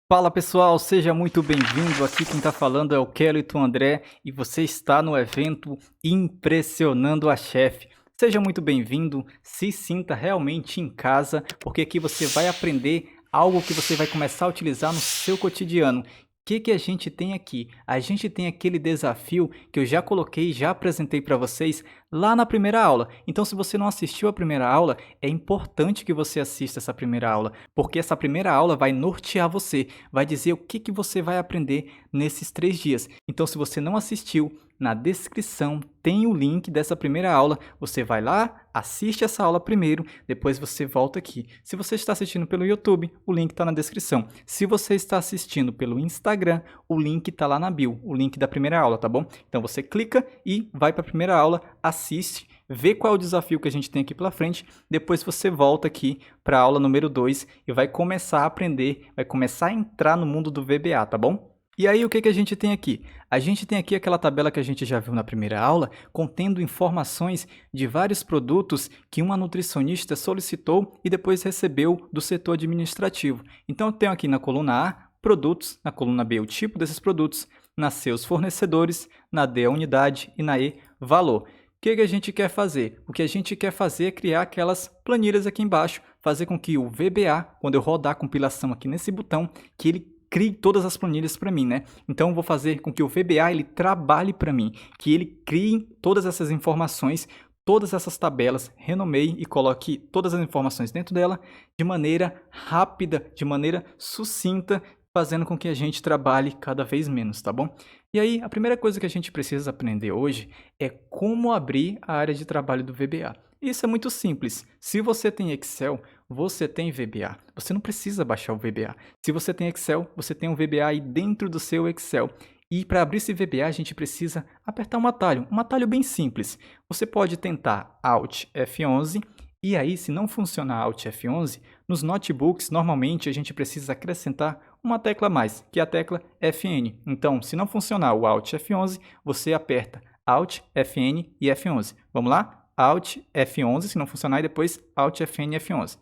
Fala pessoal, seja muito bem-vindo. Aqui quem está falando é o Kellyton André e você está no evento Impressionando a Chefe. Seja muito bem-vindo, se sinta realmente em casa, porque aqui você vai aprender algo que você vai começar a utilizar no seu cotidiano. O que a gente tem aqui? A gente tem aquele desafio que eu já coloquei, já apresentei para vocês lá na primeira aula. Então, se você não assistiu a primeira aula, é importante que você assista essa primeira aula, porque essa primeira aula vai nortear você, vai dizer o que você vai aprender nesses 3 dias. Então, se você não assistiu, na descrição tem o link dessa primeira aula. Você vai lá, assiste essa aula primeiro, depois você volta aqui. Se você está assistindo pelo YouTube, o link está na descrição. Se você está assistindo pelo Instagram, o link está lá na bio, o link da primeira aula, tá bom? Então você clica e vai para a primeira aula, assiste, vê qual é o desafio que a gente tem aqui pela frente, depois você volta aqui para a aula número 2 e vai começar a aprender, vai começar a entrar no mundo do VBA, tá bom? E aí o que a gente tem aqui? A gente tem aqui aquela tabela que a gente já viu na primeira aula, contendo informações de vários produtos que uma nutricionista solicitou e depois recebeu do setor administrativo. Então eu tenho aqui na coluna A, produtos, na coluna B, o tipo desses produtos, na C, os fornecedores, na D, a unidade e na E, valor. O que a gente quer fazer? O que a gente quer fazer é criar aquelas planilhas aqui embaixo, fazer com que o VBA, quando eu rodar a compilação aqui nesse botão, que ele crie todas as planilhas para mim, né? Então, eu vou fazer com que o VBA ele trabalhe para mim, que ele crie todas essas informações, todas essas tabelas, renomeie e coloque todas as informações dentro dela de maneira rápida, de maneira sucinta, fazendo com que a gente trabalhe cada vez menos, tá bom? E aí, a primeira coisa que a gente precisa aprender hoje é como abrir a área de trabalho do VBA. Isso é muito simples. Se você tem Excel, você tem VBA. Você não precisa baixar o VBA. Se você tem Excel, você tem um VBA aí dentro do seu Excel. E para abrir esse VBA, a gente precisa apertar um atalho bem simples. Você pode tentar Alt F11, e aí, se não funcionar Alt F11, nos notebooks, normalmente a gente precisa acrescentar uma tecla a mais, que é a tecla Fn. Então, se não funcionar o Alt F11, você aperta Alt Fn e F11. Vamos lá? Alt F11, se não funcionar, e depois Alt Fn e F11.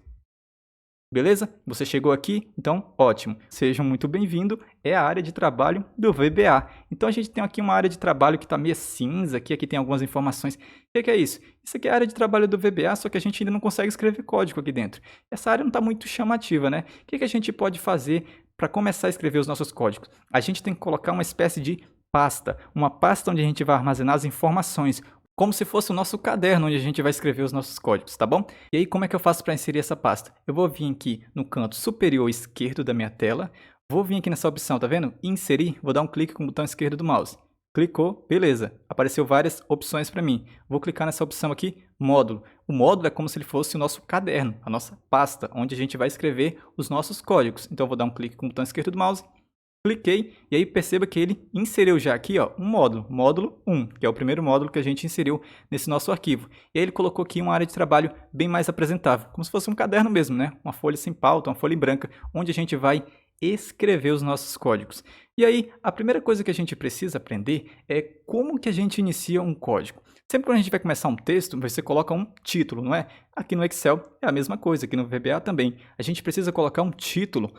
Beleza? Você chegou aqui? Então, ótimo. Sejam muito bem-vindos. É a área de trabalho do VBA. Então, a gente tem aqui uma área de trabalho que está meio cinza. Aqui tem algumas informações. O que é isso? Isso aqui é a área de trabalho do VBA, só que a gente ainda não consegue escrever código aqui dentro. Essa área não está muito chamativa, né? O que a gente pode fazer para começar a escrever os nossos códigos? A gente tem que colocar uma espécie de pasta. Uma pasta onde a gente vai armazenar as informações, como se fosse o nosso caderno onde a gente vai escrever os nossos códigos, tá bom? E aí, como é que eu faço para inserir essa pasta? Eu vou vir aqui no canto superior esquerdo da minha tela, vou vir aqui nessa opção, tá vendo? Inserir, vou dar um clique com o botão esquerdo do mouse. Clicou, beleza. Apareceu várias opções para mim. Vou clicar nessa opção aqui, módulo. O módulo é como se ele fosse o nosso caderno, a nossa pasta, onde a gente vai escrever os nossos códigos. Então, eu vou dar um clique com o botão esquerdo do mouse, cliquei e aí perceba que ele inseriu já aqui um módulo 1, que é o primeiro módulo que a gente inseriu nesse nosso arquivo. E aí ele colocou aqui uma área de trabalho bem mais apresentável, como se fosse um caderno mesmo, né? Uma folha sem pauta, uma folha em branca, onde a gente vai escrever os nossos códigos. E aí, a primeira coisa que a gente precisa aprender é como que a gente inicia um código. Sempre quando a gente vai começar um texto, você coloca um título, não é? Aqui no Excel é a mesma coisa, aqui no VBA também. A gente precisa colocar um título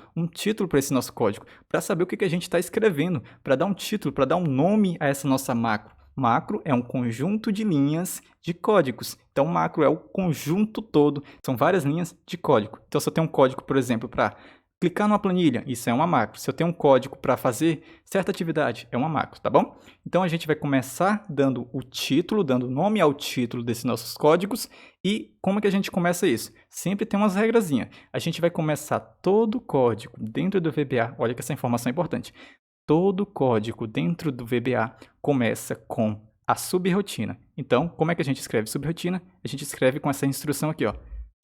para esse nosso código, para saber o que a gente está escrevendo, para dar um título, para dar um nome a essa nossa macro. Macro é um conjunto de linhas de códigos. Então, macro é o conjunto todo, são várias linhas de código. Então, se eu tenho um código, por exemplo, para clicar numa planilha, isso é uma macro. Se eu tenho um código para fazer certa atividade, é uma macro, tá bom? Então, a gente vai começar dando o título, dando nome ao título desses nossos códigos. E como é que a gente começa isso? Sempre tem umas regrazinhas. A gente vai começar todo o código dentro do VBA. Olha que essa informação é importante. Todo código dentro do VBA começa com a subrotina. Então, como é que a gente escreve subrotina? A gente escreve com essa instrução aqui, ó.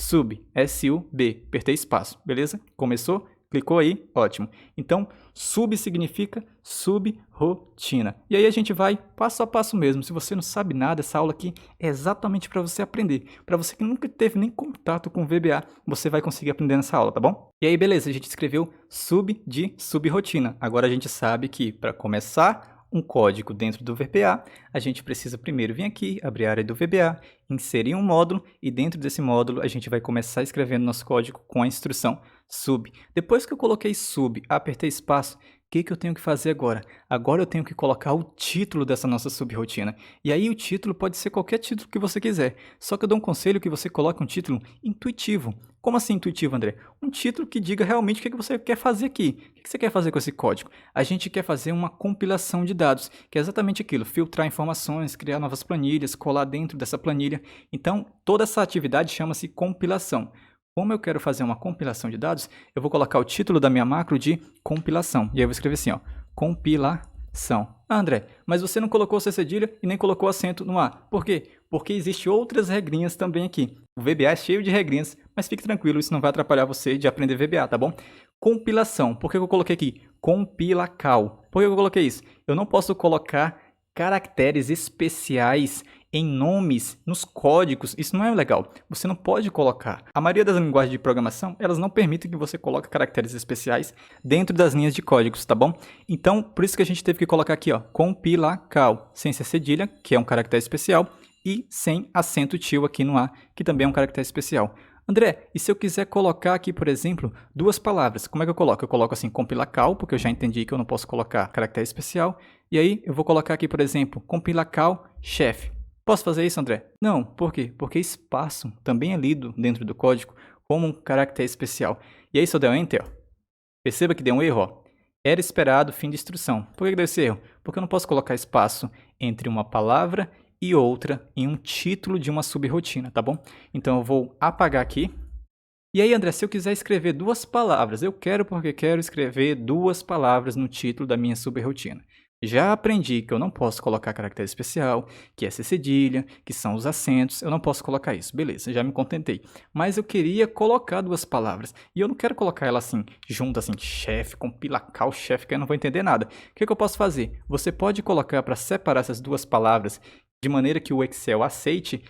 Sub, S-U-B, apertei espaço, beleza? Começou? Clicou aí? Ótimo. Então, sub significa subrotina. E aí a gente vai passo a passo mesmo. Se você não sabe nada, essa aula aqui é exatamente para você aprender. Para você que nunca teve nem contato com VBA, você vai conseguir aprender nessa aula, tá bom? E aí, beleza, a gente escreveu sub de subrotina. Agora a gente sabe que para começar um código dentro do VBA, a gente precisa primeiro vir aqui, abrir a área do VBA, inserir um módulo e dentro desse módulo a gente vai começar escrevendo nosso código com a instrução sub. Depois que eu coloquei sub, apertei espaço, o que eu tenho que fazer agora? Agora eu tenho que colocar o título dessa nossa subrotina. E aí o título pode ser qualquer título que você quiser. Só que eu dou um conselho que você coloque um título intuitivo. Como assim intuitivo, André? Um título que diga realmente o que você quer fazer aqui. O que você quer fazer com esse código? A gente quer fazer uma compilação de dados, que é exatamente aquilo. Filtrar informações, criar novas planilhas, colar dentro dessa planilha. Então, toda essa atividade chama-se compilação. Como eu quero fazer uma compilação de dados, eu vou colocar o título da minha macro de compilação. E aí eu vou escrever assim, ó, compilação. Ah, André, mas você não colocou C cedilha e nem colocou acento no A. Por quê? Porque existem outras regrinhas também aqui. O VBA é cheio de regrinhas, mas fique tranquilo, isso não vai atrapalhar você de aprender VBA, tá bom? Compilação. Por que eu coloquei aqui? Compilacal. Por que eu coloquei isso? Eu não posso colocar caracteres especiais em nomes, nos códigos, isso não é legal. Você não pode colocar. A maioria das linguagens de programação, elas não permitem que você coloque caracteres especiais dentro das linhas de códigos, tá bom? Então, por isso que a gente teve que colocar aqui, ó, compilacal, sem ser cedilha, que é um caractere especial, e sem acento tio aqui no A, que também é um caractere especial. André, e se eu quiser colocar aqui, por exemplo, duas palavras, como é que eu coloco? Eu coloco assim, compilacal, porque eu já entendi que eu não posso colocar caractere especial, e aí eu vou colocar aqui, por exemplo, compilacal chefe. Posso fazer isso, André? Não, por quê? Porque espaço também é lido dentro do código como um caractere especial. E aí, se eu der um Enter, ó, perceba que deu um erro, ó. Era esperado fim de instrução. Por que deu esse erro? Porque eu não posso colocar espaço entre uma palavra e outra em um título de uma subrotina, tá bom? Então eu vou apagar aqui. E aí, André, se eu quiser escrever duas palavras, eu quero porque quero escrever duas palavras no título da minha subrotina. Já aprendi que eu não posso colocar caractere especial, que é C cedilha, que são os acentos, eu não posso colocar isso. Beleza, já me contentei. Mas eu queria colocar duas palavras, e eu não quero colocar ela assim, junto assim, chefe, compilacal, chefe, que eu não vou entender nada. O que eu posso fazer? Você pode colocar para separar essas duas palavras de maneira que o Excel aceite,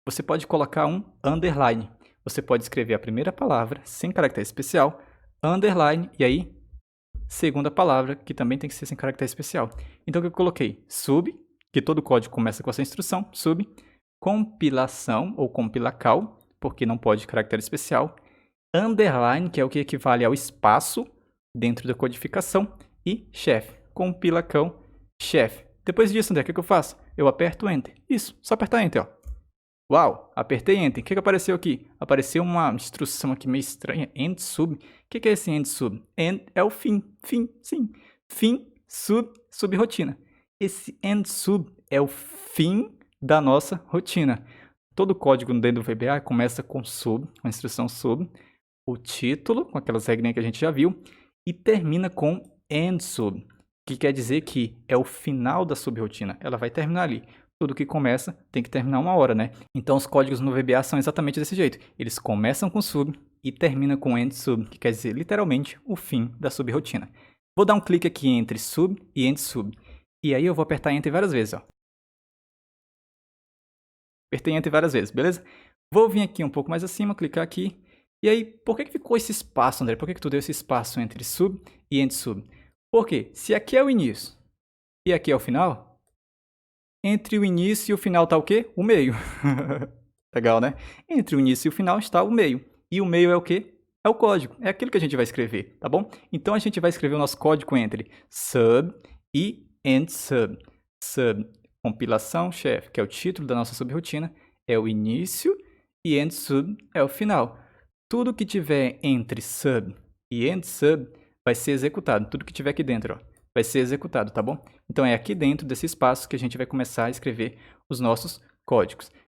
você pode colocar um underline. Você pode escrever a primeira palavra, sem caractere especial, underline, e aí segunda palavra, que também tem que ser sem caractere especial. Então, o que eu coloquei? Sub, que todo código começa com essa instrução, sub, compilação ou compilacal, porque não pode caractere especial, underline, que é o que equivale ao espaço dentro da codificação, e chefe, compilacão, chefe. Depois disso, André, o que eu faço? Eu aperto Enter. Isso, só apertar Enter, ó. Uau, apertei Enter. O que apareceu aqui? Apareceu uma instrução aqui meio estranha. End sub. O que é esse end sub? End é o fim. Fim, sim. Fim, subrotina. Esse end sub é o fim da nossa rotina. Todo código dentro do VBA começa com sub, com a instrução sub, o título, com aquelas regrinhas que a gente já viu, e termina com end sub, que quer dizer que é o final da subrotina. Ela vai terminar ali. Tudo que começa tem que terminar uma hora, né? Então os códigos no VBA são exatamente desse jeito. Eles começam com sub e terminam com end sub, que quer dizer literalmente o fim da subrotina. Vou dar um clique aqui entre sub e end sub. E aí eu vou apertar Enter várias vezes, ó. Apertei Enter várias vezes, beleza? Vou vir aqui um pouco mais acima, clicar aqui. E aí, por que ficou esse espaço, André? Por que tu deu esse espaço entre sub e end sub? Por quê? Se aqui é o início e aqui é o final, entre o início e o final está o quê? O meio. Legal, né? Entre o início e o final está o meio. E o meio é o quê? É o código. É aquilo que a gente vai escrever, tá bom? Então a gente vai escrever o nosso código entre sub e end sub. Sub, compilação, chefe, que é o título da nossa subrotina, é o início, e end sub é o final. Tudo que tiver entre sub e end sub vai ser executado. Tudo que tiver aqui dentro, ó, vai ser executado, tá bom? Então é aqui dentro desse espaço que a gente vai começar a escrever os nossos códigos.